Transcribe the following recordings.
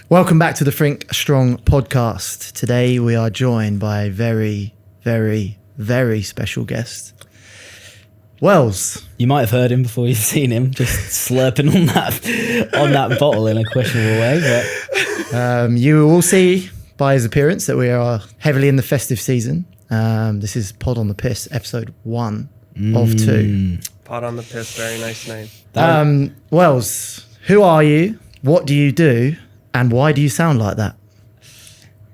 Welcome back to the Think Strong podcast. Today we are joined by a very, very, very special guest. Wells. You might have heard him before you've seen him, just slurping on that bottle in a questionable way. But you will see by his appearance that we are heavily in the festive season. This is Pod on the Piss, episode 1 of 2. Pod on the Piss, very nice name. Wells, who are you? What do you do? And why do you sound like that?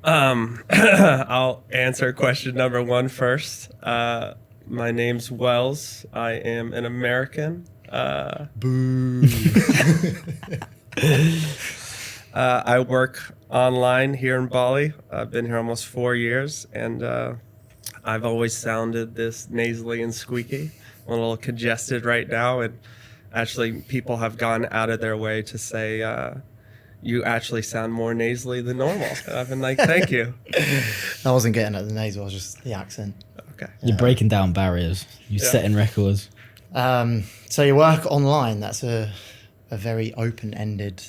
I'll answer question number 1 first. My name's Wells. I am an American. Boo. I work online here in Bali. I've been here almost 4 years, and I've always sounded this nasally and squeaky. I'm a little congested right now, and actually people have gone out of their way to say, you actually sound more nasally than normal. And I've been like, thank you. I wasn't getting at the nasal, it was just the accent. Okay. You're breaking down barriers. You're setting records. So you work online. That's a very open-ended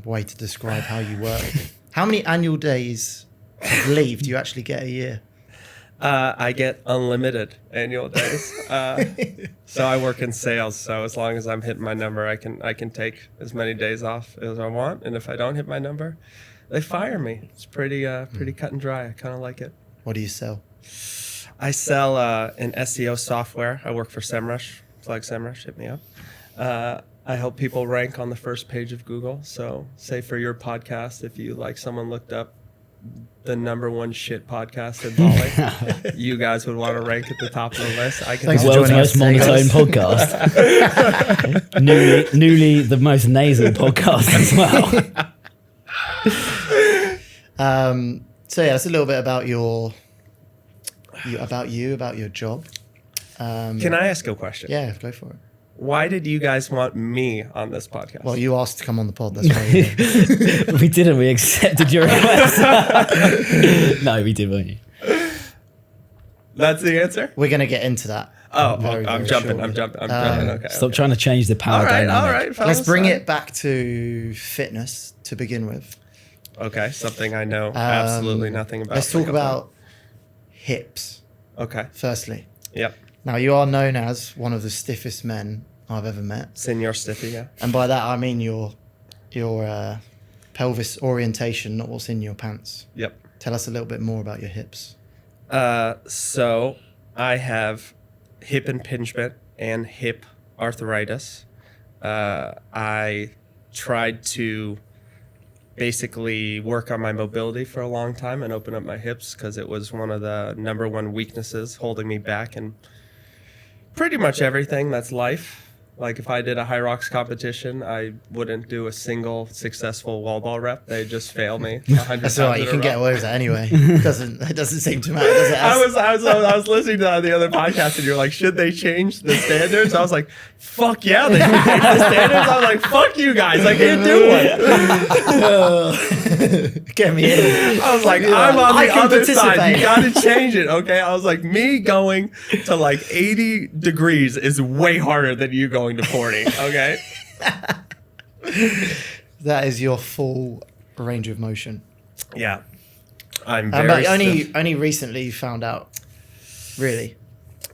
way to describe how you work. How many annual days of leave do you actually get a year? I get unlimited annual days. So I work in sales. So as long as I'm hitting my number, I can take as many days off as I want. And if I don't hit my number, they fire me. It's pretty cut and dry. I kind of like it. What do you sell? I sell an SEO software. I work for SEMrush. Plug SEMrush, hit me up. I help people rank on the first page of Google. So say for your podcast, if you someone looked up the number 1 shit podcast in Bali, you guys would want to rank at the top of the list. I can Thanks The for world's joining most us today, monotone guys. podcast. newly the most nasal podcast as well. So yeah, that's a little bit about about your job. Can I ask a question? Yeah, go for it. Why did you guys want me on this podcast? Well, you asked to come on the pod. That's why. You did. We didn't. We accepted your request. No, we did, weren't you? That's the answer? We're gonna get into that. Oh, very, I'm very jumping. shortly. I'm jumping. Okay. Stop trying to change the power All dynamic. right, fellas. Let's bring it back to fitness to begin with. Okay, something I know absolutely nothing about. Let's talk about hips. Okay. Firstly, Yep. now you are known as one of the stiffest men I've ever met, Senior Stiffy, yeah. and by that I mean your pelvis orientation, not what's in your pants. Yep. Tell us a little bit more about your hips. So I have hip impingement and hip arthritis. I tried to basically work on my mobility for a long time and open up my hips because it was one of the number 1 weaknesses holding me back in pretty much everything that's life. Like if I did a high rocks competition, I wouldn't do a single successful wall ball rep. They just fail me 100 That's all right. times You in a can row. get away with that anyway. It doesn't seem to matter, does it? I was listening to the other podcast and you're like, should they change the standards? I was like, fuck yeah, they should change the standards. I was like, fuck you guys, I can't do one. Get me in. I was like, Yeah. I'm on I the can other side. participate. You gotta change it, okay? I was like, me going to 80 degrees is way harder than you going to 40, okay? That is your full range of motion. Yeah. I'm But very stiff. only recently you found out. Really?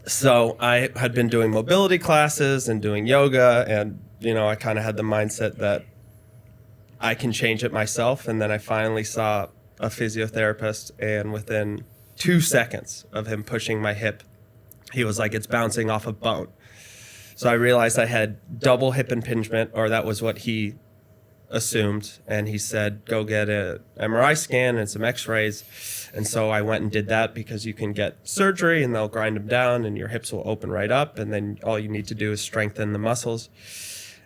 So I had been doing mobility classes and doing yoga, and I kind of had the mindset that I can change it myself. And then I finally saw a physiotherapist, and within 2 seconds of him pushing my hip, he was like, it's bouncing off a bone. So I realized I had double hip impingement, or that was what he assumed. And he said, go get an MRI scan and some x-rays. And so I went and did that because you can get surgery and they'll grind them down and your hips will open right up. And then all you need to do is strengthen the muscles.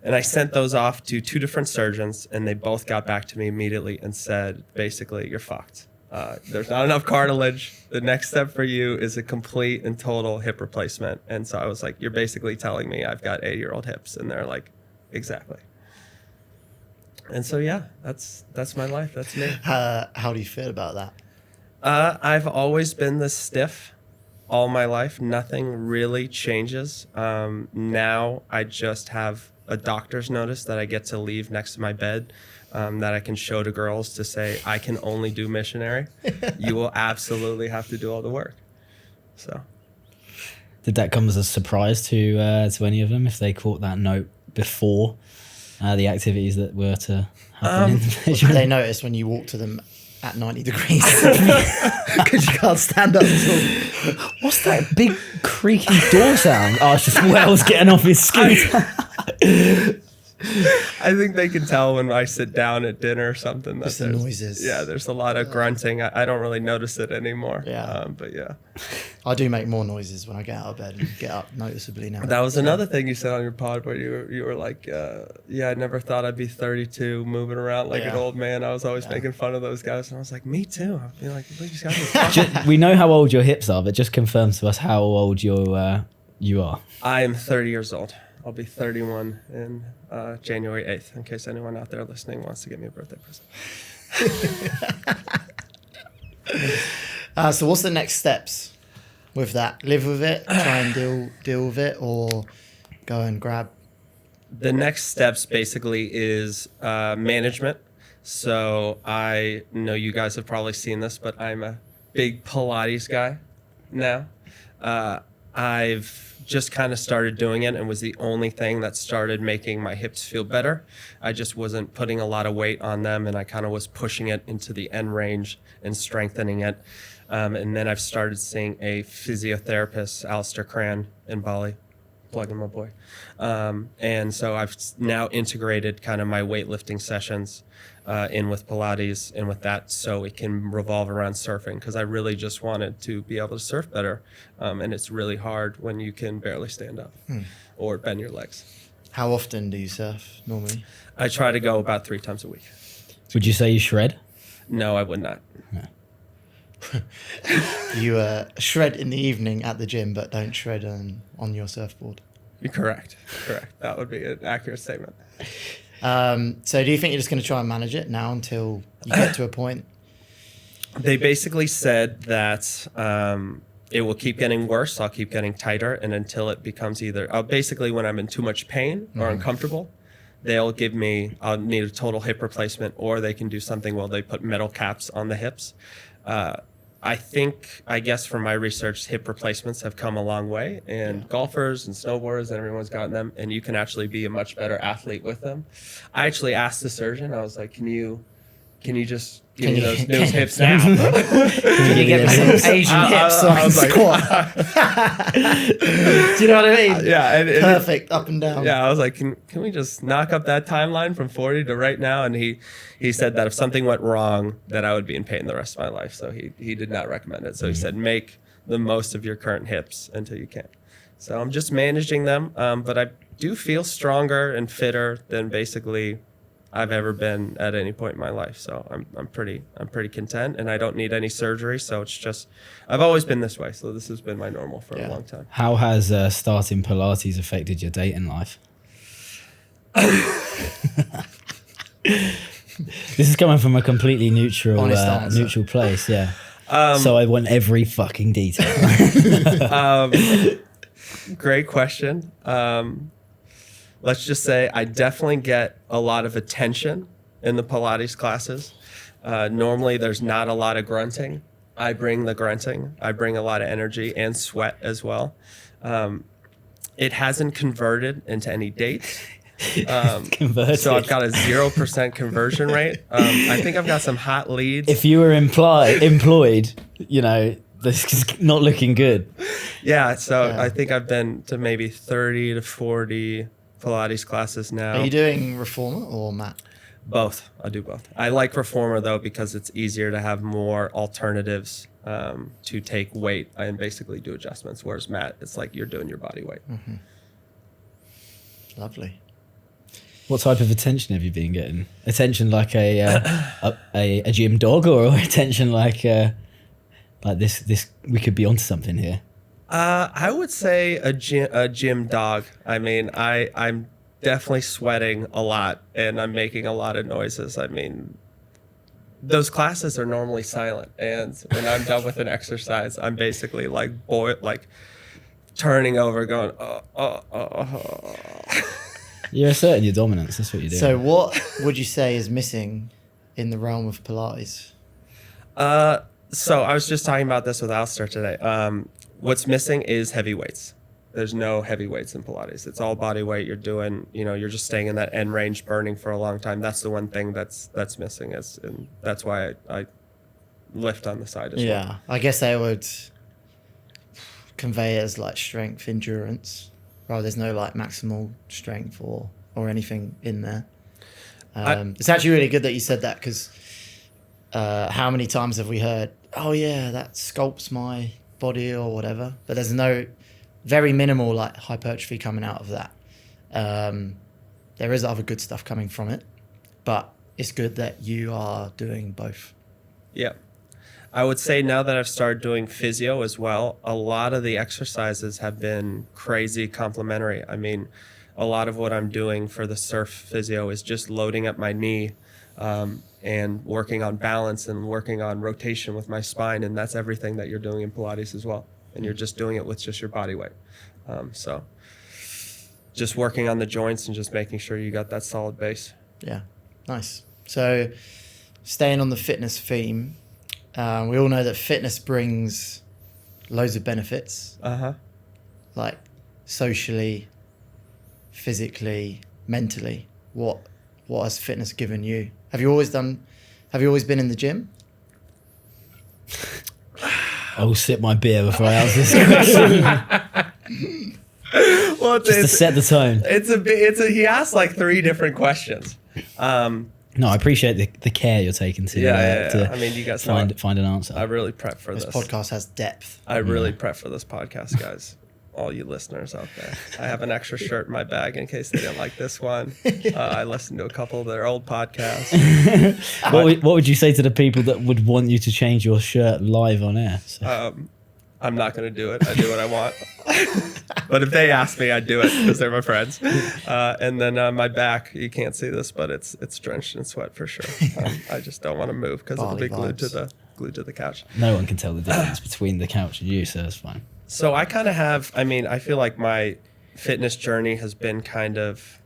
And I sent those off to 2 different surgeons, and they both got back to me immediately and said, basically, you're fucked. There's not enough cartilage. The next step for you is a complete and total hip replacement. And so I was like, you're basically telling me I've got 8-year-old hips. And they're like, exactly. And so, yeah, that's my life. That's me. How do you feel about that? I've always been this stiff all my life. Nothing really changes. Now I just have a doctor's notice that I get to leave next to my bed that I can show to girls to say, I can only do missionary. You will absolutely have to do all the work. So, Did that come as a surprise to any of them if they caught that note before the activities that were to happen in the Did measurement? they notice when you walk to them at 90 degrees because you can't stand up at all? What's that big creaky door sound? Oh, it's just Wells getting off his scooter. I think they can tell when I sit down at dinner or something. That Just the there's- noises. Yeah, there's a lot of grunting. I don't really notice it anymore. Yeah. But yeah. I do make more noises when I get out of bed and get up noticeably now. That was another thing you said on your pod where you were like, yeah, I never thought I'd be 32 moving around like an Yeah. old man. I was always making fun of those guys. And I was like, me too. I'd be like, these guys are fucking-" We know how old your hips are, but just confirm to us how old you are. I am 30 years old. I'll be 31 in January 8th, in case anyone out there listening wants to give me a birthday present. So what's the next steps with that? Live with it, try and deal with it, or go and grab? The next steps basically is management. So I know you guys have probably seen this, but I'm a big Pilates guy now. I've just kind of started doing it and was the only thing that started making my hips feel better. I just wasn't putting a lot of weight on them, and I kind of was pushing it into the end range and strengthening it. And then I've started seeing a physiotherapist, Alistair Cran, in Bali. Plugging my boy. And so I've now integrated kind of my weightlifting sessions in with Pilates and with that, so it can revolve around surfing, because I really just wanted to be able to surf better. And it's really hard when you can barely stand up or bend your legs. How often do you surf normally? I try to go about 3 times a week. Would you say you shred? No, I would not. You shred in the evening at the gym, but don't shred on your surfboard. You're correct. Correct. That would be an accurate statement. So do you think you're just going to try and manage it now until you get to a point? They basically said that it will keep getting worse. I'll keep getting tighter, and until it becomes either basically when I'm in too much pain or uncomfortable, they'll give me, I'll need a total hip replacement, or they can do something where they put metal caps on the hips. I guess from my research, hip replacements have come a long way, and golfers and snowboarders and everyone's gotten them, and you can actually be a much better athlete with them. I actually asked the surgeon, I was like, can you just give me those hips now? Can you get me some Asian hips so I can squat? Do you know what I mean? Yeah. And Perfect, up and down. yeah, I was like, can we just knock up that timeline from 40 to right now? And he said that if something went wrong, that I would be in pain the rest of my life. So he did not recommend it. So he said, make the most of your current hips until you can. So I'm just managing them. But I do feel stronger and fitter than basically I've ever been at any point in my life. So I'm pretty content, and I don't need any surgery. So it's just, I've always been this way. So this has been my normal for a long time. How has starting Pilates affected your dating life? This is coming from a completely neutral Honest answer. neutral place, yeah. So I want every fucking detail. Great question. Let's just say I definitely get a lot of attention in the Pilates classes. Normally there's not a lot of grunting. I bring the grunting. I bring a lot of energy and sweat as well. It hasn't converted into any dates. Converted. So I've got a 0% conversion rate. I think I've got some hot leads. If you were employed, this is not looking good. Yeah, so I think I've been to maybe 30 to 40 Pilates classes now. Are you doing reformer or mat? Both. I'll do both. I like reformer though because it's easier to have more alternatives to take weight and basically do adjustments. Whereas mat, it's like you're doing your body weight. Mm-hmm. Lovely. What type of attention have you been getting? Attention like a gym dog, or attention like this? We could be onto something here. I would say a gym dog. I mean, I'm definitely sweating a lot and I'm making a lot of noises. I mean, those classes are normally silent, and when I'm done with an exercise, I'm basically like turning over, going, You're asserting your dominance. That's what you're doing. So what would you say is missing in the realm of Pilates? So I was just talking about this with Alistair today. What's missing is heavy weights. There's no heavy weights in Pilates. It's all body weight. You're doing, you're just staying in that end range, burning for a long time. That's the one thing that's missing, and that's why I lift on the side as well. Yeah, I guess they would convey it as like strength, endurance. Right, there's no like maximal strength or anything in there. It's actually really good that you said that, because how many times have we heard, oh yeah, that sculpts my body or whatever, but there's no very minimal like hypertrophy coming out of that. There is other good stuff coming from it, but it's good that you are doing both. Yeah. I would say now that I've started doing physio as well, a lot of the exercises have been crazy complementary. I mean, a lot of what I'm doing for the surf physio is just loading up my knee and working on balance and working on rotation with my spine. And that's everything that you're doing in Pilates as well. And you're just doing it with just your body weight. So just working on the joints and just making sure you got that solid base. Yeah, nice. So staying on the fitness theme, we all know that fitness brings loads of benefits. Like socially, physically, mentally. What has fitness given you? Have you always been in the gym? I will sip my beer before I answer this question. Well, Just to set the tone. He asked like 3 different questions. No, I appreciate the care you're taking to Yeah. I mean, you guys find an answer. I really prep for This this. podcast has depth. I really prep for this podcast, guys. All you listeners out there. I have an extra shirt in my bag in case they didn't like this one. I listened to a couple of their old podcasts. What would you say to the people that would want you to change your shirt live on air? So. I'm not going to do it. I do what I want. But if they ask me, I'd do it because they're my friends. And then my back, you can't see this, but it's drenched in sweat for sure. I just don't want to move because it'll be glued to the couch. No one can tell the difference between the couch and you, so that's fine. So I kind of I feel like my fitness journey has been kind of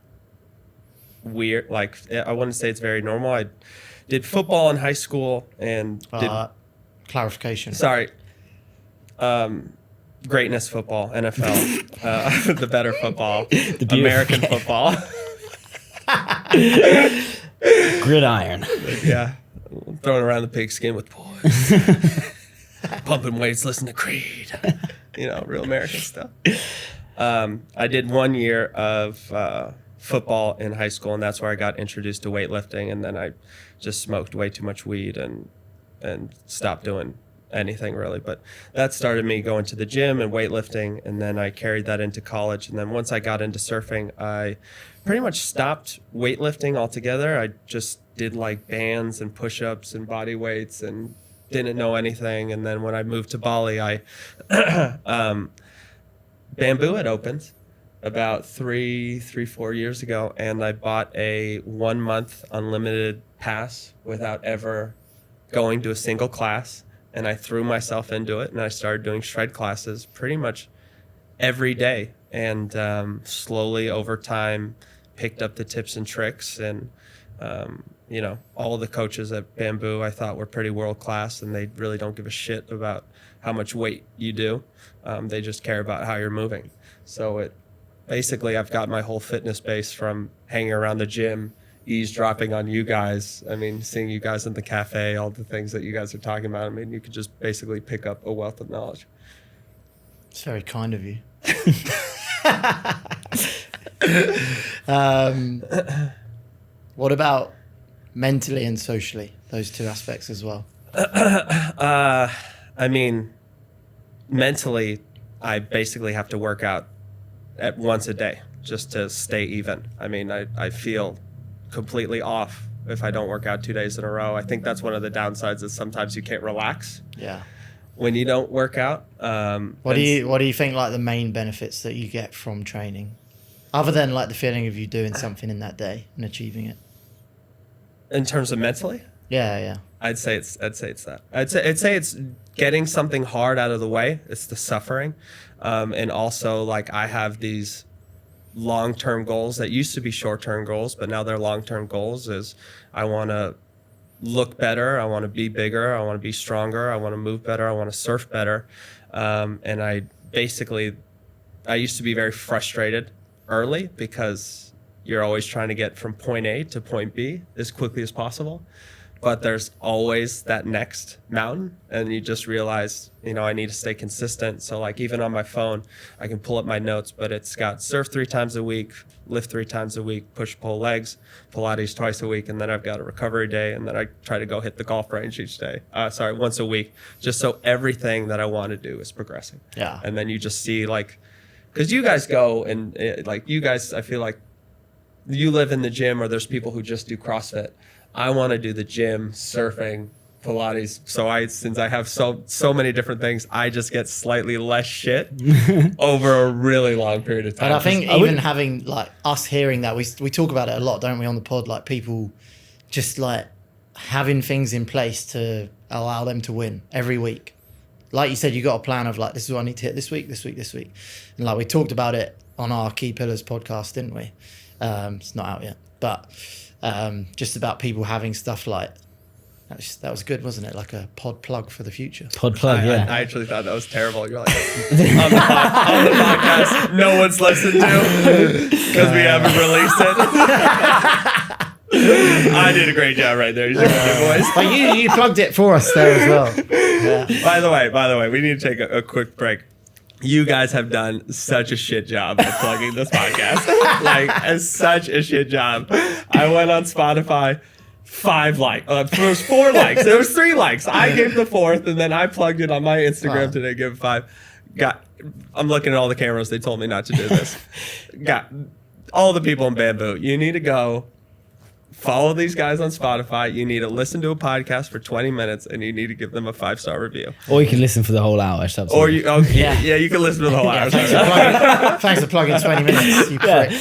weird. Like, I wouldn't say it's very normal. I did football in high school and Clarification. Sorry. Greatness football, NFL, the better football, The American football. Gridiron. Yeah. Throwing around the pigskin with boys. Pumping weights, listen to Creed. Real American stuff. I did 1 year of football in high school, and that's where I got introduced to weightlifting, and then I just smoked way too much weed and stopped doing anything really. But that started me going to the gym and weightlifting, and then I carried that into college. And then once I got into surfing, I pretty much stopped weightlifting altogether. I just did like bands and push-ups and body weights and didn't know anything. And then when I moved to Bali, Bamboo had opened about 4 years ago, and I bought a 1 month unlimited pass without ever going to a single class. And I threw myself into it, and I started doing shred classes pretty much every day. And slowly over time, picked up the tips and tricks. And, all the coaches at Bamboo I thought were pretty world class, and they really don't give a shit about how much weight you do. They just care about how you're moving. So I've got my whole fitness base from hanging around the gym, eavesdropping on you guys. I mean, seeing you guys in the cafe, all the things that you guys are talking about. I mean, you could just basically pick up a wealth of knowledge. It's very kind of you. What about mentally and socially? Those two aspects as well. I mean, mentally, I basically have to work out at once a day just to stay even. I mean, I feel completely off if I don't work out 2 days in a row. I think that's one of the downsides, is sometimes you can't relax Yeah. when you don't work out. What do you think like the main benefits that you get from training, other than like the feeling of you doing something in that day and achieving it? In terms of mentally? Yeah. I'd say it's that. I'd say it's getting something hard out of the way. It's the suffering. And also, like, I have these long-term goals that used to be short-term goals, but now they're long-term goals. Is I want to look better, I want to be bigger, I want to be stronger, I want to move better, I want to surf better. And I used to be very frustrated early because you're always trying to get from point A to point B as quickly as possible. But there's always that next mountain, and you just realize, I need to stay consistent. So like even on my phone, I can pull up my notes, but it's got surf 3 times a week, lift 3 times a week, push, pull legs, Pilates twice a week, and then I've got a recovery day, and then I try to go hit the golf range each day. Once a week, just so everything that I want to do is progressing. Yeah. And then you just see because you guys go and you guys, I feel like you live in the gym, or there's people who just do CrossFit. I want to do the gym, surfing, Pilates. So since I have so many different things, I just get slightly less shit over a really long period of time. And I think even having like us hearing that, we talk about it a lot, don't we, on the pod? Like people just like having things in place to allow them to win every week. Like you said, you got a plan of like, this is what I need to hit this week. And like we talked about it on our Key Pillars podcast, didn't we? It's not out yet, but just about people having stuff like that was good, wasn't it? Like a pod plug for the future. Pod plug, yeah. I actually thought that was terrible. You're like, on the podcast, no one's listened to because we haven't released it. I did a great job right there. You took the voice. But you plugged it for us there as well. Yeah. By the way, we need to take a quick break. You guys have done such a shit job at plugging this podcast. Such a shit job. I went on Spotify, 5 likes. There was 4 likes. There was 3 likes. I gave the 4th, and then I plugged it on my Instagram today, give it 5. I'm looking at all the cameras. They told me not to do this. Got all the people in Bamboo. You need to go follow these guys on Spotify. You need to listen to a podcast for 20 minutes, and you need to give them a 5-star review. Or you can listen for the whole hour. You can listen for the whole hour. Thanks for plugging 20 minutes, you prick.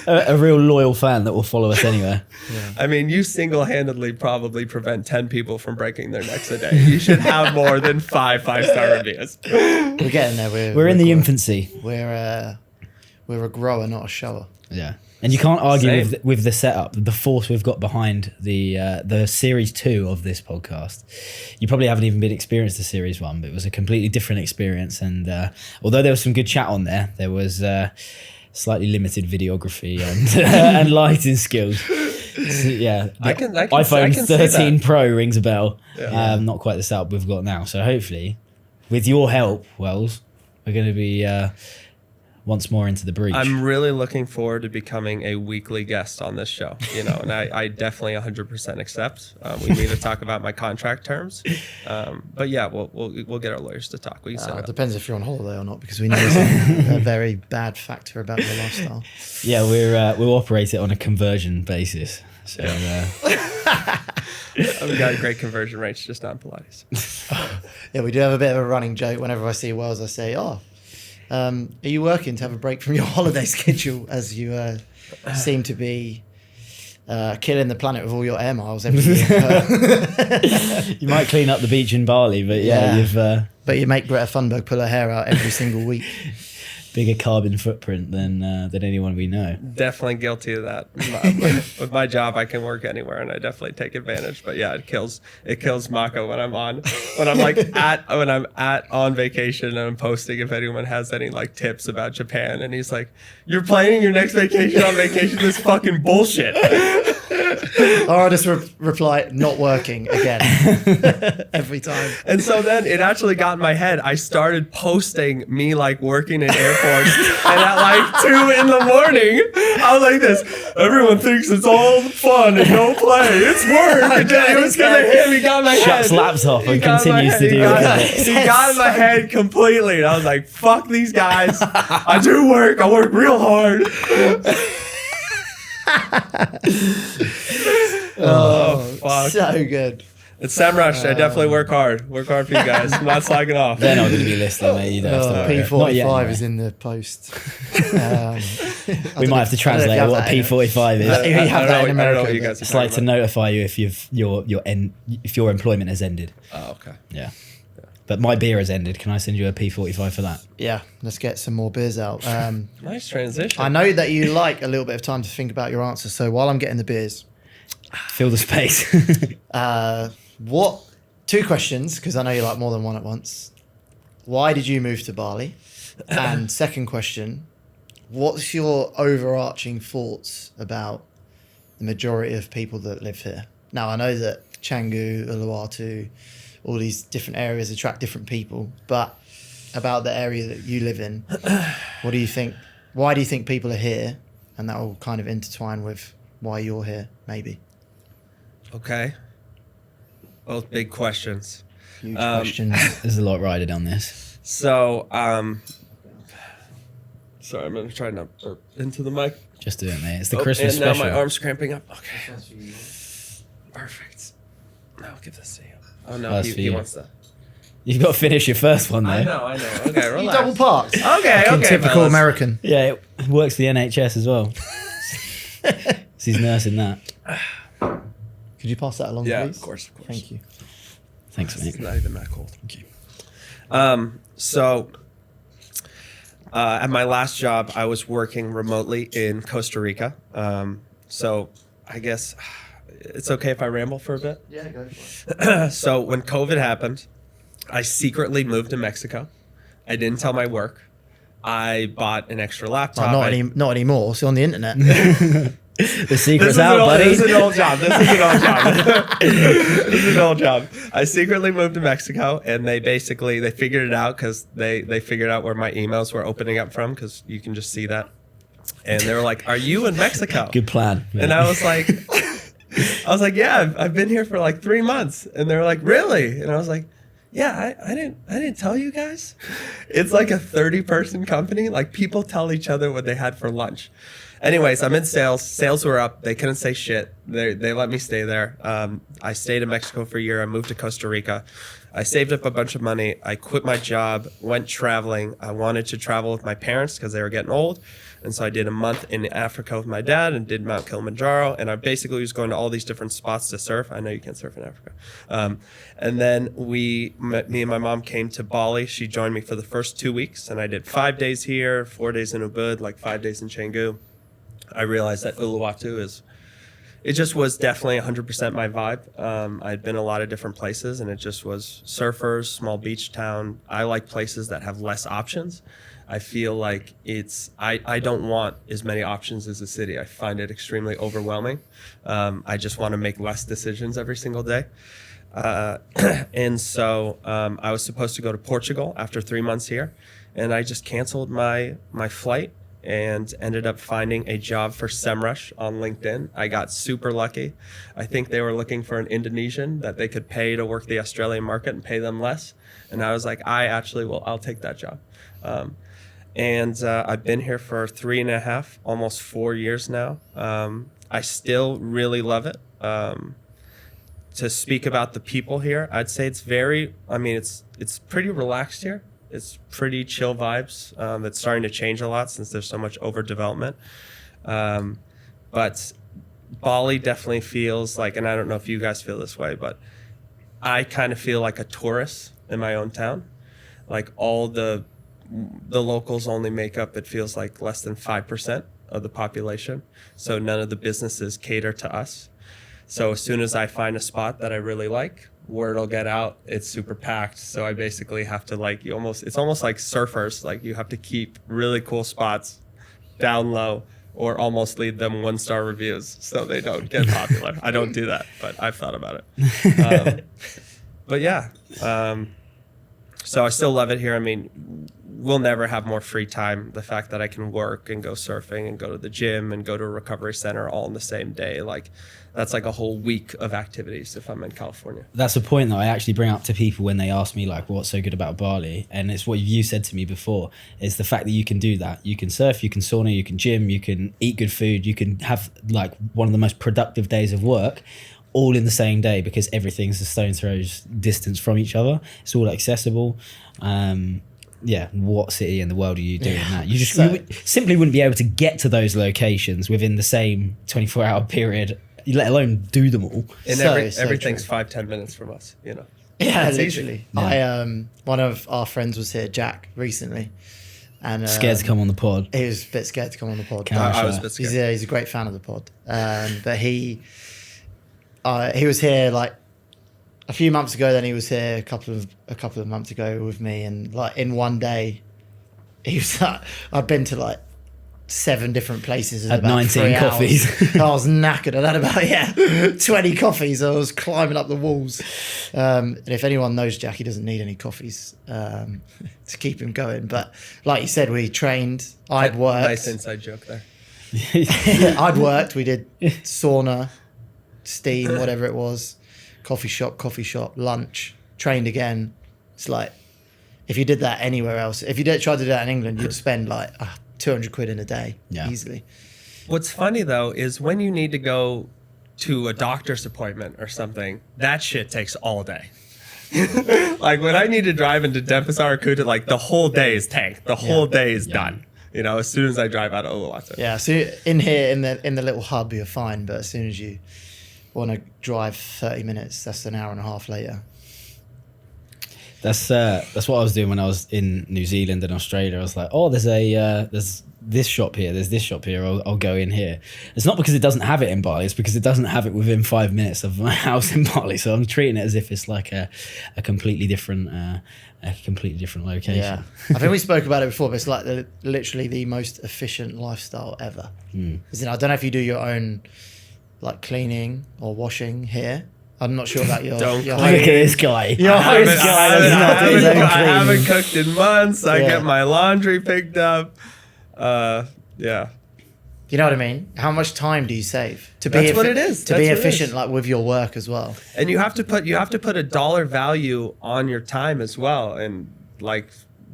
A real loyal fan that will follow us anywhere. Yeah. I mean, you single-handedly probably prevent 10 people from breaking their necks a day. You should have more than 5-star reviews. We're getting there. We're in the infancy. We're a grower, not a shower. Yeah. And you can't argue with the setup, the force we've got behind the series 2 of this podcast. You probably haven't even been experienced the series 1, but it was a completely different experience. And although there was some good chat on there was slightly limited videography and and lighting skills. So, yeah, iPhone 13 Pro rings a bell. Yeah. Not quite the setup we've got now. So hopefully, with your help, Wells, we're going to be once more into the breach. I'm really looking forward to becoming a weekly guest on this show, and I definitely 100% accept. We need to talk about my contract terms, but yeah, we'll get our lawyers to talk. We can set it up. Depends if you're on holiday or not, because we know it's a very bad factor about your lifestyle. Yeah, we'll operate it on a conversion basis. So I've got a great conversion rates, just not Pilates. Yeah, we do have a bit of a running joke. Whenever I see Wells, I say, are you working to have a break from your holiday schedule, as you seem to be killing the planet with all your air miles every year? You might clean up the beach in Bali, but you've... But you make Greta Thunberg pull her hair out every single week. Bigger carbon footprint than anyone we know. Definitely guilty of that. With my job, I can work anywhere, and I definitely take advantage. But yeah, it kills Mako when I'm on vacation and I'm posting if anyone has any tips about Japan, and he's like, "You're planning your next vacation on vacation? This fucking bullshit." Or I'll just reply, "Not working again," every time. And so then it actually got in my head. I started posting me working in airports, and at 2 a.m, I was like this. Everyone thinks it's all fun and no play. It's work. It was gonna hit me. Got in my head. Shuts laptop and continues to do it. He got in my head completely, and I was like, "Fuck these guys. I do work. I work real hard." Oh, fuck. So good. It's SEMrush. I definitely work hard. Work hard for you guys. I'm not slacking off. They're not going to be listening, mate. You don't have to worry. P45 is in the post. We might have to translate what a P45 is. I don't know what you guys are It's to notify you if your employment has ended. Oh, okay. Yeah. But my beer has ended. Can I send you a P45 for that? Yeah, let's get some more beers out. Nice transition. I know that you like a little bit of time to think about your answer, so while I'm getting the beers, Fill the space. what 2 questions, because I know you like more than one at once. Why did you move to Bali? And second question, what's your overarching thoughts about the majority of people that live here? Now, I know that Canggu, Uluwatu, all these different areas attract different people, but about the area that you live in, what do you think? Why do you think people are here? And that will kind of intertwine with why you're here, maybe. Okay. Both big questions. Huge questions. There's a lot riding on this. So, sorry, I'm going to try not burp into the mic. Just do it, mate. It's the Christmas and now special. my arm's cramping up. Okay. Perfect. Now I'll give this to you. Oh, no, That's he for you. wants that. You've got to finish your first one, though. I know. Okay, relax. You double parts. Okay, Typical fellas. American. Yeah, it works for the NHS as well. He's nursing that. Could you pass that along, Yeah, please? of course. Thank you. Thanks, mate. It's not even that cold. Thank you. So, at my last job, I was working remotely in Costa Rica. So, I guess it's okay if I ramble for a bit. Yeah, go for it. So, when COVID happened, I secretly moved to Mexico. I didn't tell my work. I bought an extra laptop. Not anymore. So on the internet. The secret's out, buddy. This is an old job. This is an old job. I secretly moved to Mexico, and they figured it out because they figured out where my emails were opening up from, because you can just see that. And they were like, "Are you in Mexico?" Good plan. And I was like, "Yeah, I've been here for like 3 months." And they were like, "Really?" And I was like, "Yeah, I didn't tell you guys." It's like a 30-person company. Like, people tell each other what they had for lunch. Anyways, I'm in sales. Sales were up. They couldn't say shit. They let me stay there. I stayed in Mexico for a year. I moved to Costa Rica. I saved up a bunch of money. I quit my job, went traveling. I wanted to travel with my parents because they were getting old. And so I did a month in Africa with my dad and did Mount Kilimanjaro. And I basically was going to all these different spots to surf. I know you can't surf in Africa. And then me and my mom came to Bali. She joined me for the first 2 weeks. And I did 5 days here, 4 days in Ubud, like 5 days in Canggu. I realized that Uluwatu it just was definitely 100% my vibe. I'd been a lot of different places, and it just was surfers, small beach town. I like places that have less options. I feel like I don't want as many options as a city. I find it extremely overwhelming. I just want to make less decisions every single day. And so I was supposed to go to Portugal after 3 months here, and I just canceled my flight and ended up finding a job for SEMrush on LinkedIn. I got super lucky. I think they were looking for an Indonesian that they could pay to work the Australian market and pay them less. And I was like, I'll take that job. And I've been here for 3.5, almost 4 years now. I still really love it. To speak about the people here, I'd say it's pretty relaxed here. It's pretty chill vibes. It's starting to change a lot since there's so much overdevelopment. But Bali definitely feels like, and I don't know if you guys feel this way, but I kind of feel like a tourist in my own town. Like, all the locals only make up, it feels like, less than 5% of the population. So none of the businesses cater to us. So as soon as I find a spot that I really like, word will get out. It's super packed. So I basically have to it's almost like surfers. Like, you have to keep really cool spots down low, or almost leave them 1-star reviews so they don't get popular. I don't do that, but I've thought about it. But yeah, so I still love it here. I mean, we'll never have more free time. The fact that I can work and go surfing and go to the gym and go to a recovery center all in the same day, like, that's like a whole week of activities if I'm in California. That's a point that I actually bring up to people when they ask me, like, what's so good about Bali? And it's what you said to me before, is the fact that you can do that. You can surf, you can sauna, you can gym, you can eat good food, you can have like one of the most productive days of work all in the same day, because everything's a stone's throws distance from each other. It's all accessible. What city in the world are you doing that? You simply wouldn't be able to get to those locations within the same 24-hour period, let alone do them all. And everything's 5-10 minutes from us, Yeah, It's literally. easy. I one of our friends was here, Jack, recently, and Scared to come on the pod. he was a bit scared to come on the pod. Camera I was a shy. bit scared. He's a great fan of the pod, but he was here like a few months ago. Then he was here a couple of months ago with me, and like in one day, he was. I'd been to like 7 different places in Had about 19 3 coffees. hours. I was knackered. I had about 20 coffees. I was climbing up the walls. And if anyone knows Jack, he doesn't need any coffees to keep him going. But like you said, we trained. I'd worked. Nice inside joke there. I'd worked. We did sauna, steam, whatever it was, coffee shop, lunch, trained again. It's like, if you did that anywhere else, if you tried to do that in England, you'd spend like 200 quid in a day, easily. What's funny though is when you need to go to a doctor's appointment or something, that shit takes all day. Like when I need to drive into Denpasar or Kuta, like the whole day is tanked. The whole day is done. You know, as soon as I drive out of Uluwatu. Yeah, so in here, in the little hub, you're fine. But as soon as you want to drive 30 minutes, that's an hour and a half later. That's what I was doing when I was in New Zealand and Australia. I was like, oh, there's this shop here, there's this shop here. I'll go in here. It's not because it doesn't have it in Bali. It's because it doesn't have it within 5 minutes of my house in Bali. So I'm treating it as if it's like a completely different location. Yeah, I think we spoke about it before, but it's like literally the most efficient lifestyle ever. As in, I don't know if you do your own like cleaning or washing here. I'm not sure about your. Look at this guy. I haven't cooked in months. I get my laundry picked up. Yeah. You know what I mean? How much time do you save to be? That's what it is. To be efficient, like with your work as well. And you have to put a dollar value on your time as well. And like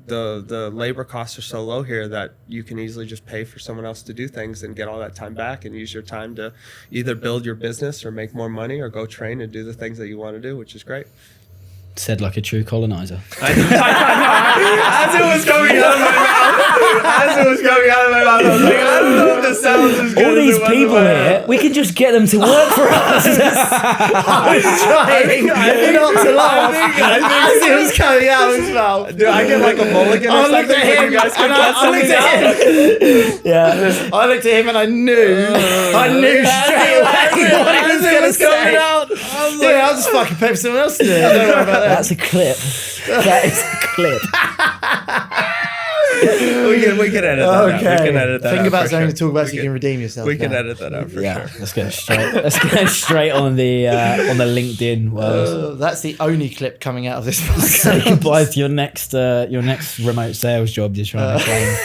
the labor costs are so low here that you can easily just pay for someone else to do things and get all that time back and use your time to either build your business or make more money or go train and do the things that you want to do, which is great. Said like a true colonizer. As it was coming out of my mouth, I was like, I don't know if this sounds as good All as these it was in people my here, head. we can just get them to work for us. I was trying not to laugh as it was coming out of his mouth. Do I get like a mulligan or I looked something? at when him, you guys can and cut I looked something at out? him. Yeah. I looked at him and I knew straight away what he was going to say. I'll just fucking pay for someone else to do it. Don't worry about that. That's a clip. That is a clip. We can edit that out. We can edit that Think out about for something sure. to talk about so We you can- can redeem yourself. We can now. edit that out for Yeah, sure. let's go straight on the LinkedIn world. That's the only clip coming out of this Say podcast. goodbye to your next remote sales job you're trying to claim.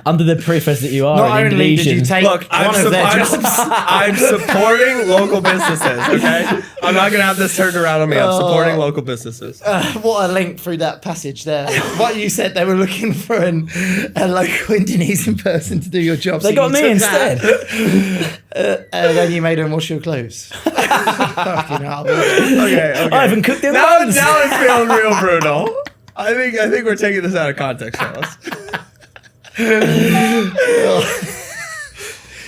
Under the preface that you are Not an only did you Indonesian. take Look, one of their jobs. I'm supporting local businesses, okay? I'm not going to have this turned around on me. I'm supporting local businesses. What a link through that passage there. What you said, they were looking for a local Indonesian person to do your job. They so got you me took instead. that, and then you made them wash your clothes. Fucking hell. Okay. I haven't cooked in Now months. it's feeling real brutal. I think we're taking this out of context, fellas.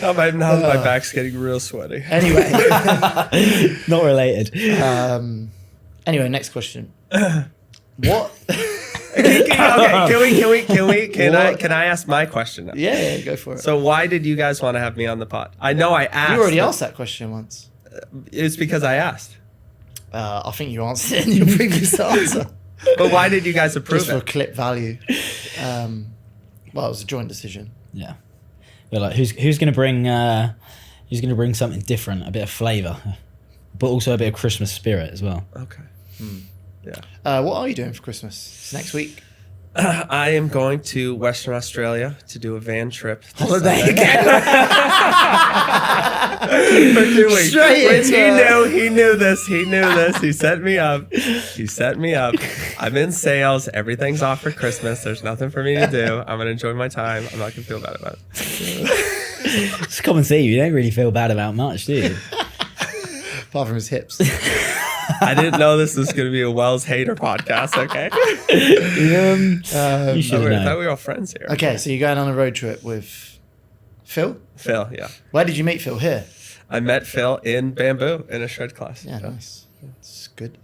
Now my back's getting real sweaty. Anyway. Not related. Anyway, next question. What? Can I ask my question now? Yeah, go for it. So why did you guys want to have me on the pod? I know I asked. You already asked that question once. It's because I asked. I think you answered it in your previous answer. But why did you guys approve Just for it? clip value. Well, it was a joint decision. Yeah. We're like, who's gonna bring something different, a bit of flavour, but also a bit of Christmas spirit as well. Okay. Yeah. What are you doing for Christmas? It's next week. I am going to Western Australia to do a van trip. Holiday For again. 2 weeks. Straight Which into he knew this. He set me up. I'm in sales. Everything's off for Christmas. There's nothing for me to do. I'm going to enjoy my time. I'm not going to feel bad about it. It's a common theme. You don't really feel bad about much, do you? Apart from his hips. I didn't know this was going to be a Wells hater podcast, okay? You should I know. thought we were all friends here. Okay, so you're going on a road trip with Phil? Phil, yeah. Where did you meet Phil? Here? I met Phil in Bamboo in a shred class. Yeah, nice. That's good.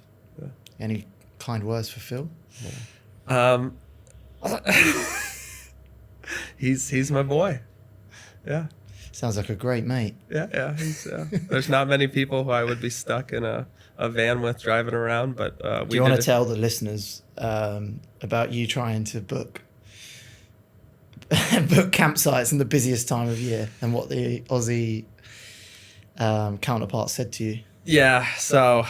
Any kind words for Phil? He's my boy. Yeah. Sounds like a great mate. Yeah. There's not many people who I would be stuck in a van with driving around, but do you want to tell the listeners about you trying to book campsites in the busiest time of year and what the Aussie counterpart said to you? Yeah, so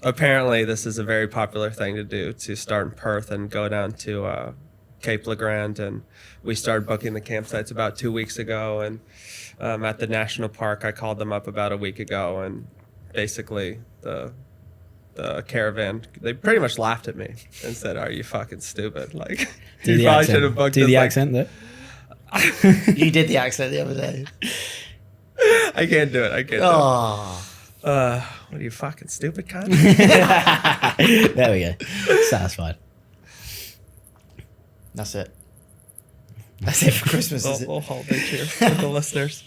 apparently this is a very popular thing to do, to start in Perth and go down to Cape Legrand, and we started booking the campsites about 2 weeks ago, and at the national park I called them up about a week ago, and basically the caravan, they pretty much laughed at me and said, "Are you fucking stupid? Like, you probably should have booked do this, the like, accent there." You did the accent the other day. I can't do it. I can't Oh. do it. What are you, fucking stupid cunt? There we go. Satisfied. That's it. That's it for Christmas, is it? We'll hold it here for the listeners.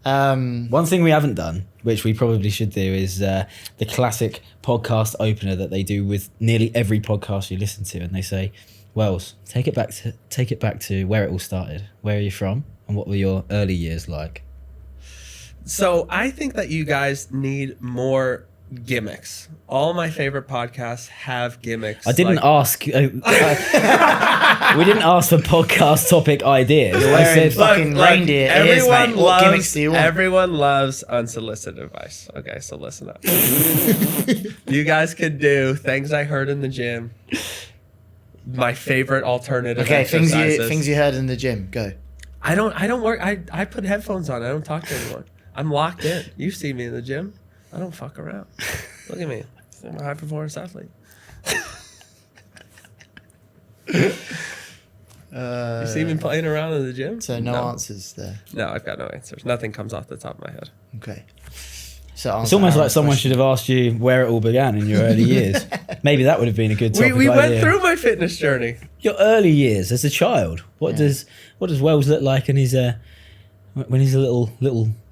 One thing we haven't done, which we probably should do, is the classic podcast opener that they do with nearly every podcast you listen to, and they say, "Wells, take it back to where it all started. Where are you from, and what were your early years like?" So I think that you guys need more gimmicks. All my favorite podcasts have gimmicks. I didn't ask. We didn't ask for podcast topic ideas. I said, fucking reindeer ears, mate. What gimmicks do you want? Everyone loves unsolicited advice. Okay, so listen up. You guys could do things I heard in the gym. My favorite alternative. Okay, exercises. things you heard in the gym. Go. I don't work. I put headphones on. I don't talk to anyone. I'm locked in. You see me in the gym. I don't fuck around. Look at me. I'm a high performance athlete. You see me playing around in the gym? So no answers there. No, I've got no answers. Nothing comes off the top of my head. Okay. So it's almost like someone should have asked you where it all began in your early years. Maybe that would have been a good topic. We went idea. through my fitness journey. Your early years as a child. What does Wells look like in his when he's a little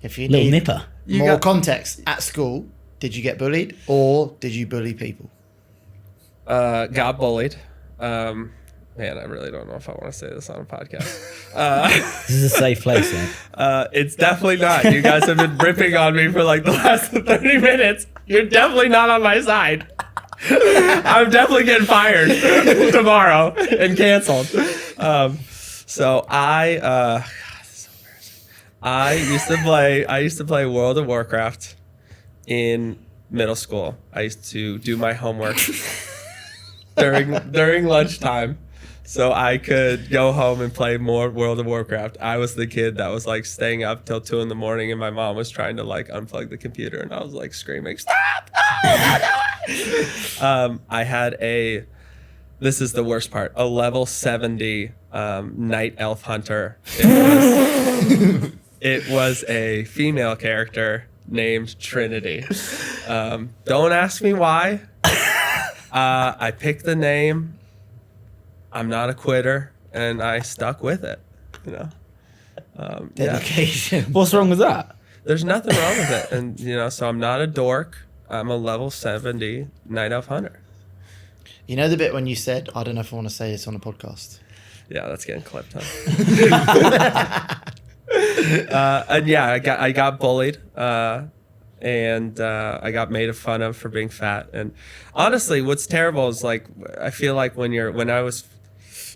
If you little need nipper? more context, at school, did you get bullied or did you bully people? Got bullied. Man, I really don't know if I want to say this on a podcast. This is a safe place, man. It's definitely not. You guys have been ripping on me for like the last 30 minutes. You're definitely not on my side. I'm definitely getting fired tomorrow and canceled. So I used to play World of Warcraft in middle school. I used to do my homework during lunchtime so I could go home and play more World of Warcraft. I was the kid that was like staying up till 2 a.m. and my mom was trying to like unplug the computer and I was like screaming, "Stop! I had this is the worst part, a level 70 night elf hunter. It was a female character named Trinity. Don't ask me why. I picked the name. I'm not a quitter, and I stuck with it. You know, Dedication. What's wrong with that? There's nothing wrong with it, and so I'm not a dork. I'm a level 70 night elf hunter. You know the bit when you said, "I don't know if I want to say this on a podcast." Yeah, that's getting clipped, huh? And yeah, I got bullied, and I got made fun of for being fat. And honestly, what's terrible is like I feel like when I was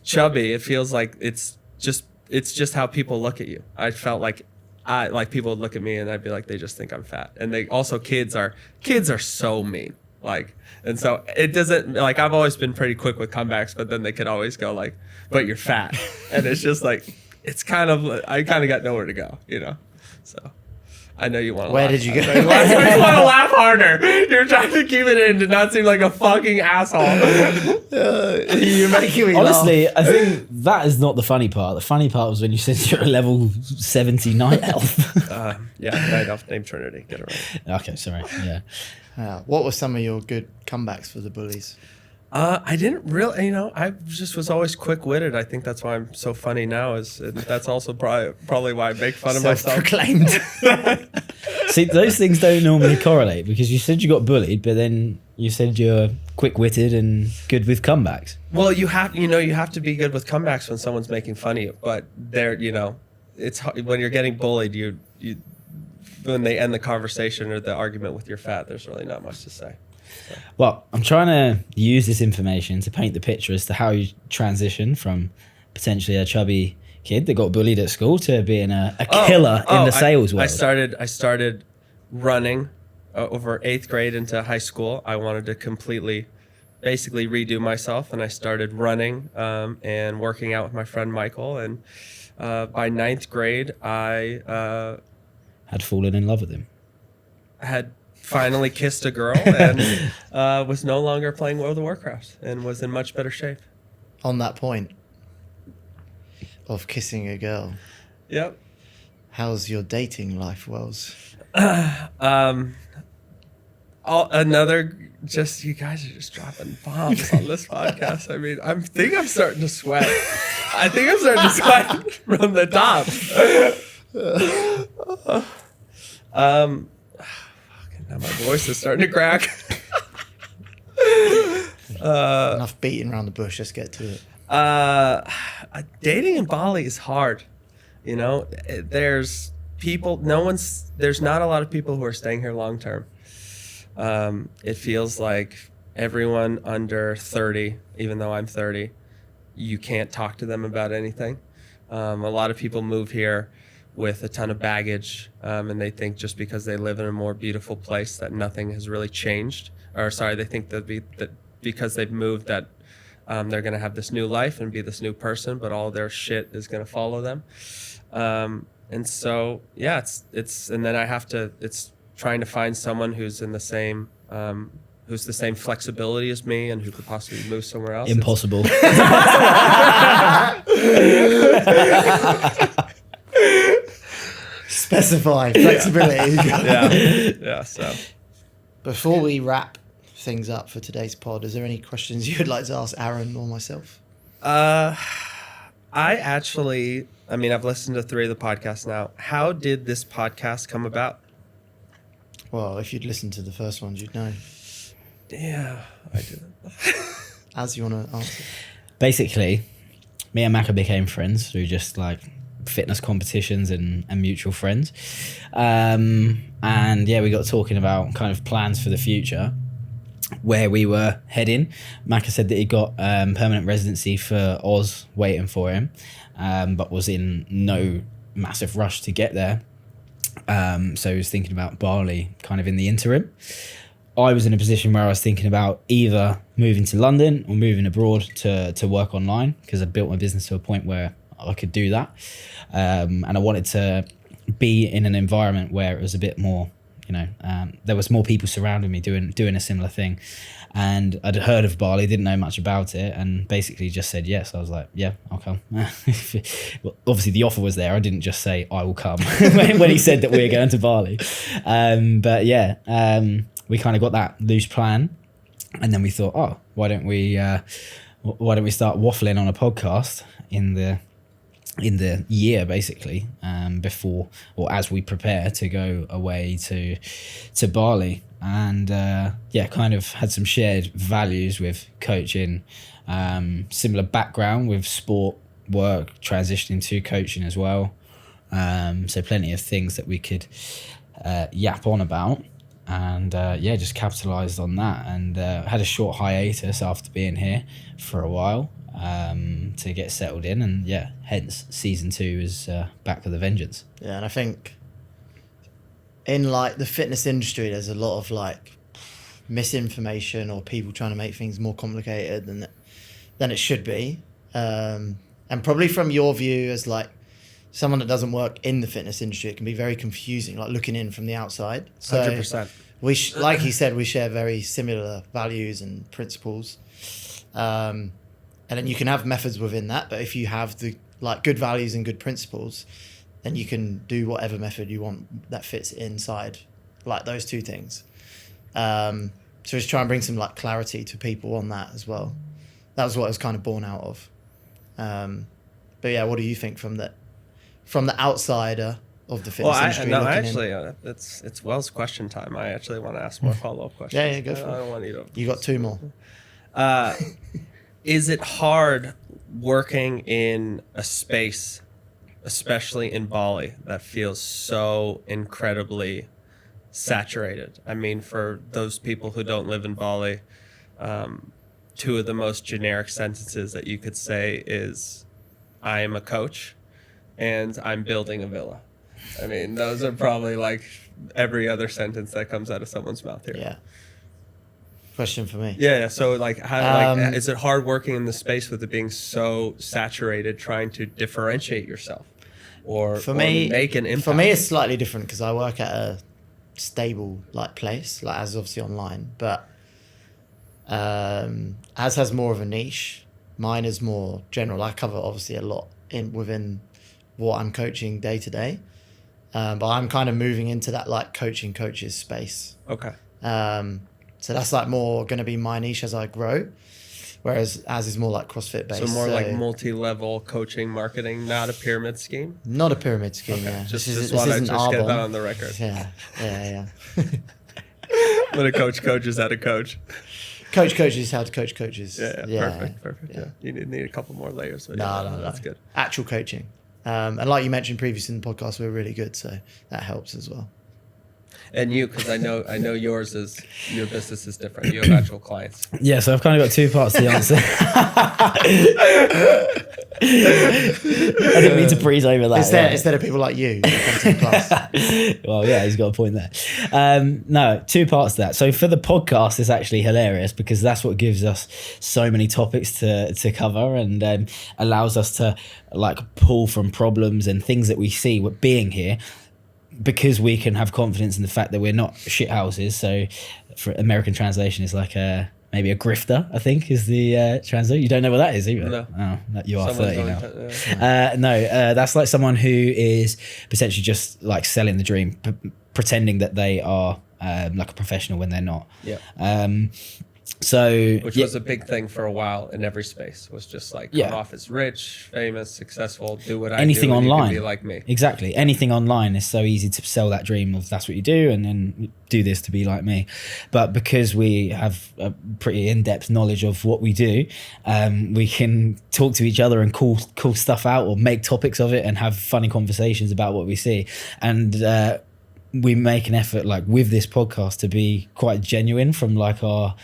chubby, it feels like it's just how people look at you. I felt like people would look at me and I'd be like, they just think I'm fat. And they also kids are so mean. Like, and so it doesn't, like, I've always been pretty quick with comebacks, but then they could always go like, "But you're fat." And it's just like, I kind of got nowhere to go, So I know you want to Where laugh. did you go? You want to laugh harder. You're trying to keep it in to not seem like a fucking asshole. You're making me Honestly, laugh. I think that is not the funny part. The funny part was when you said you're a level 70 night elf. Yeah, night elf named Trinity. Get it right. Okay, sorry. Yeah. What were some of your good comebacks for the bullies? I didn't really, I just was always quick-witted. I think that's why I'm so funny now. That's also probably why I make fun of myself. Self-proclaimed. See, those things don't normally correlate because you said you got bullied, but then you said you're quick-witted and good with comebacks. Well, you have to be good with comebacks when someone's making fun of you. But it's hard, when you're getting bullied, you when they end the conversation or the argument with your fat, there's really not much to say. So. Well, I'm trying to use this information to paint the picture as to how you transition from potentially a chubby kid that got bullied at school to being a killer in the sales world. I started running over 8th grade into high school. I wanted to basically redo myself, and I started running and working out with my friend Michael. And by 9th grade, I had fallen in love with him. I had finally kissed a girl and was no longer playing World of Warcraft and was in much better shape. On that point of kissing a girl. Yep. How's your dating life, Wells? You guys are just dropping bombs on this podcast. I mean, I think I'm starting to sweat. I think I'm starting to sweat from the top. Now my voice is starting to crack. Enough beating around the bush. Let's get to it. Dating in Bali is hard. There's not a lot of people who are staying here long term. It feels like everyone under 30, even though I'm 30, you can't talk to them about anything. A lot of people move here with a ton of baggage, and they think just because they live in a more beautiful place that nothing has really changed. They think that because they've moved that they're going to have this new life and be this new person, but all their shit is going to follow them. And so, yeah, it's trying to find someone who's in the same, who's the same flexibility as me and who could possibly move somewhere else. Impossible. Specify flexibility. Yeah. So before we wrap things up for today's pod, is there any questions you would like to ask Aaron or myself? I've listened to 3 of the podcasts now. How did this podcast come about? Well, if you'd listened to the first ones, you'd know. Yeah, I didn't. As you want to answer. Basically, me and Macca became friends through just like fitness competitions and mutual friends. And yeah, we got talking about kind of plans for the future, where we were heading. Macca said that he got permanent residency for Oz waiting for him, but was in no massive rush to get there. So he was thinking about Bali kind of in the interim. I was in a position where I was thinking about either moving to London or moving abroad to work online, because I built my business to a point where I could do that. And I wanted to be in an environment where it was a bit more, there was more people surrounding me doing a similar thing. And I'd heard of Bali, didn't know much about it, and basically just said yes. I was like, yeah, I'll come. Well, obviously the offer was there. I didn't just say I will come when he said that we're going to Bali. But yeah, we kind of got that loose plan, and then we thought, why don't we start waffling on a podcast in the year, basically, before or as we prepare to go away to Bali. And kind of had some shared values with coaching, similar background with sport, work, transitioning to coaching as well. So plenty of things that we could yap on about. And just capitalised on that, and had a short hiatus after being here for a while to get settled in, and hence season 2 is back with a vengeance. Yeah, and I think in like the fitness industry, there's a lot of like misinformation or people trying to make things more complicated than it should be. And probably from your view as like someone that doesn't work in the fitness industry, it can be very confusing, like looking in from the outside. So 100%. Like he said, we share very similar values and principles. And then you can have methods within that, but if you have the like good values and good principles, then you can do whatever method you want that fits inside like those two things. So just try and bring some like clarity to people on that as well. That was what I was kind of born out of. But yeah, what do you think from the outsider of the fitness industry. It's Wells' question time. I actually want to ask more follow-up questions. Yeah, go for it. I don't want you to. You got two more. Is it hard working in a space, especially in Bali, that feels so incredibly saturated? I mean, for those people who don't live in Bali, two of the most generic sentences that you could say is, I am a coach and I'm building a villa. I mean, those are probably like every other sentence that comes out of someone's mouth here. Yeah. Question for me. Yeah. So like, is it hard working in the space with it being so saturated, trying to differentiate yourself or make an impact? For me, it's slightly different because I work at a stable like place, like as obviously online, but as has more of a niche. Mine is more general. I cover obviously a lot within what I'm coaching day to day, but I'm kind of moving into that like coaching coaches space. Okay. So that's like more going to be my niche as I grow, whereas as is more like CrossFit based. So more like multi-level coaching marketing, not a pyramid scheme. Not a pyramid scheme. Okay. Yeah. Just want to get that on the record. Yeah. When a coach coaches how to coach. Coach coaches how to coach coaches. Yeah. Perfect. Yeah. You need a couple more layers. But no. That's good. Actual coaching. And like you mentioned previously in the podcast, we're really good, so that helps as well. And you, because I know your business is different. You have actual clients. Yeah, so I've kind of got two parts to the answer. I didn't mean to breeze over that. Instead of people like you who come to the class. Well, yeah, he's got a point there. No, two parts to that. So for the podcast, it's actually hilarious because that's what gives us so many topics to cover and allows us to like pull from problems and things that we see with being here, because we can have confidence in the fact that we're not shit houses. So for American translation is like maybe a grifter, I think is the translation. You don't know what that is either? No. Oh, you are 30 now. That's like someone who is potentially just like selling the dream, pretending that they are like a professional when they're not. Yeah. Which was a big thing for a while in every space, was just like come off as rich, famous, successful, do what anything I do, online. And you can be like me. Exactly. Anything online is so easy to sell that dream of that's what you do and then do this to be like me. But because we have a pretty in-depth knowledge of what we do, we can talk to each other and call stuff out or make topics of it and have funny conversations about what we see. And we make an effort like with this podcast to be quite genuine from like our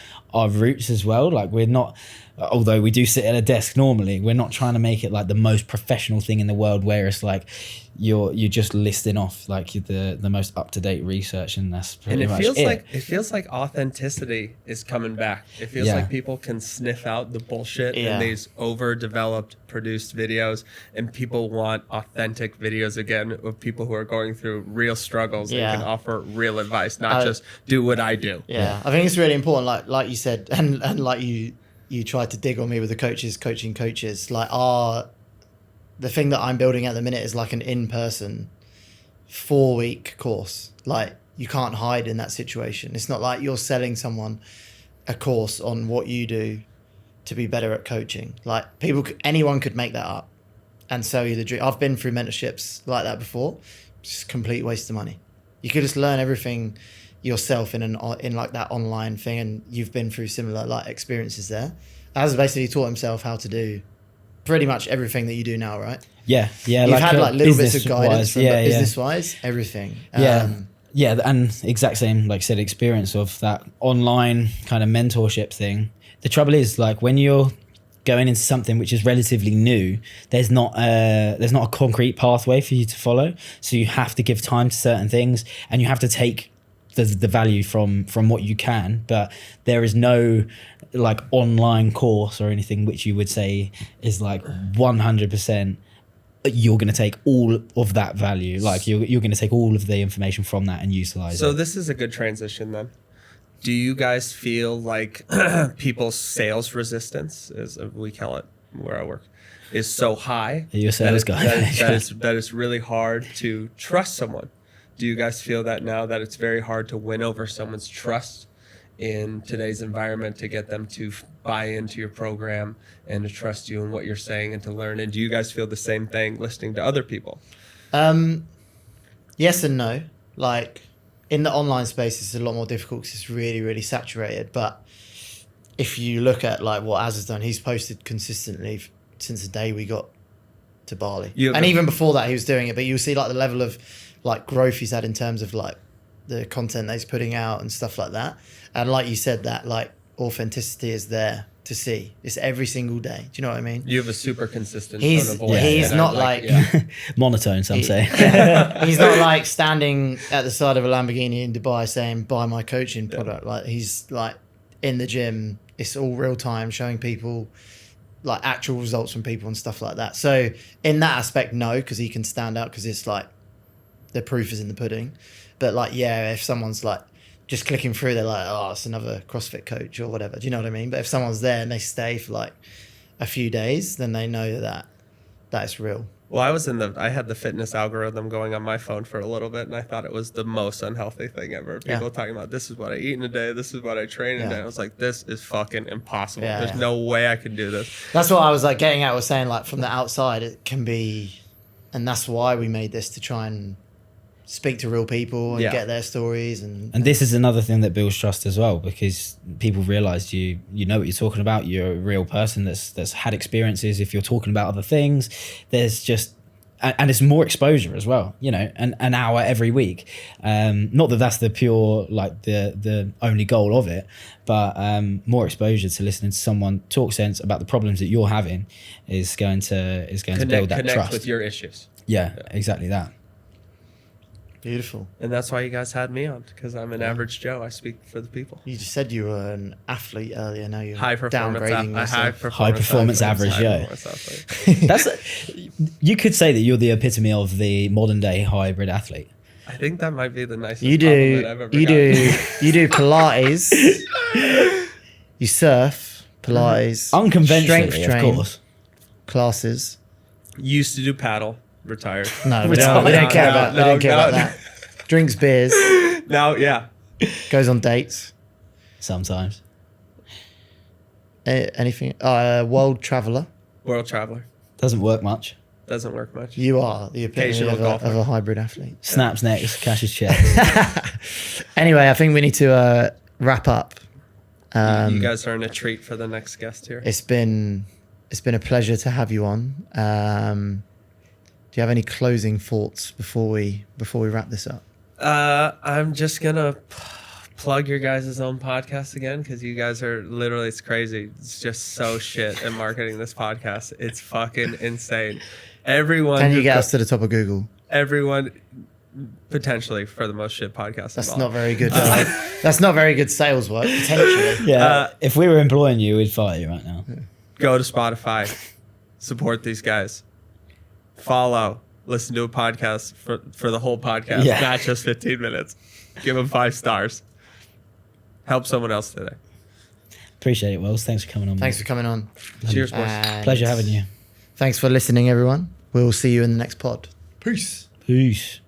roots as well. Like we're not, although we do sit at a desk normally, we're not trying to make it like the most professional thing in the world where it's like you're just listing off like the most up-to-date research, and that's pretty much it. It feels like authenticity is coming back. It feels like people can sniff out the bullshit in these overdeveloped produced videos, and people want authentic videos again of people who are going through real struggles and can offer real advice, not just do what I do. Yeah, I think it's really important, like you said, and like you tried to dig on me with the coaching coaches. Like the thing that I'm building at the minute is like an in-person 4-week course. Like you can't hide in that situation. It's not like you're selling someone a course on what you do to be better at coaching. Like anyone could make that up and sell you the dream. I've been through mentorships like that before. It's just a complete waste of money. You could just learn everything yourself in like that online thing, and you've been through similar like experiences there. Az basically taught himself how to do pretty much everything that you do now, right? Yeah. You've had like little bits of guidance from business wise, everything. And exact same like said experience of that online kind of mentorship thing. The trouble is like when you're going into something which is relatively new, there's not a concrete pathway for you to follow. So you have to give time to certain things, and you have to take the value from what you can, but there is no like online course or anything which you would say is like 100% you're going to take all of that value. Like you're going to take all of the information from that and utilize it. So this is a good transition then. Do you guys feel like people's sales resistance, as we call it where I work, is so high? You're a sales guy. That it's really hard to trust someone? Do you guys feel that now, that it's very hard to win over someone's trust in today's environment, to get them to buy into your program and to trust you and what you're saying and to learn? And do you guys feel the same thing listening to other people? Yes and no. Like in the online space, it's a lot more difficult because it's really, really saturated. But if you look at like what Az has done, he's posted consistently since the day we got to Bali, and even before that, he was doing it. But you'll see like the level of like growth he's had in terms of like the content that he's putting out and stuff like that. And like you said, that like authenticity is there to see. It's every single day. Do you know what I mean? You have a super consistent He's tone of voice. he's not like monotone, some say. He's not like standing at the side of a Lamborghini in Dubai saying buy my coaching product. Like he's like in the gym. It's all real time, showing people like actual results from people and stuff like that. So in that aspect, no, because he can stand out because it's like the proof is in the pudding. But like, yeah, if someone's like just clicking through, they're like, oh, it's another CrossFit coach or whatever. Do you know what I mean? But if someone's there and they stay for like a few days, then they know that it's real. Well, I had the fitness algorithm going on my phone for a little bit, and I thought it was the most unhealthy thing ever. People talking about, this is what I eat in a day, this is what I train in a day. I was like, this is fucking impossible. There's no way I can do this. That's what I was like getting at. I was saying like from the outside, it can be, and that's why we made this, to try and speak to real people and get their stories. And this is another thing that builds trust as well, because people realize you know what you're talking about. You're a real person that's had experiences. If you're talking about other things, there's just, and it's more exposure as well, you know, an hour every week. Not that that's the pure, like the only goal of it, but more exposure to listening to someone talk sense about the problems that you're having is going to build that connect trust with your issues. Yeah, exactly that. Beautiful. And that's why you guys had me on, because I'm an average Joe. I speak for the people. You just said you were an athlete earlier. Now you're high performance average Joe. You could say that you're the epitome of the modern day hybrid athlete. I think that might be the nicest compliment I've ever gotten. You do Pilates. You surf, Pilates. Unconventionally, strength train, of course. Classes. Used to do paddle. Retired. No, we don't care about that. Drinks beers. No, yeah. Goes on dates. Sometimes. Anything? World traveller. World traveler. Doesn't work much. Doesn't work much. You are the epitome of a hybrid athlete. Snaps necks, cashes checks. Anyway, I think we need to wrap up. You guys are in a treat for the next guest here. It's been a pleasure to have you on. Do you have any closing thoughts before we wrap this up? I'm just gonna plug your guys' own podcast again, because you guys are literally, it's crazy. It's just so shit at marketing this podcast. It's fucking insane. Everyone. Can you get us to the top of Google? Everyone, potentially, for the most shit podcast. That's not very good. That's not very good sales work. Potentially. Yeah. If we were employing you, we'd fire you right now. Go to Spotify. Support these guys. Follow, listen to a podcast for the whole podcast, not just 15 minutes. Give them 5 stars. Help someone else today. Appreciate it, Wells. Thanks for coming on. Thanks for coming on. Cheers, boys. Pleasure having you. Thanks for listening, everyone. We'll see you in the next pod. Peace. Peace.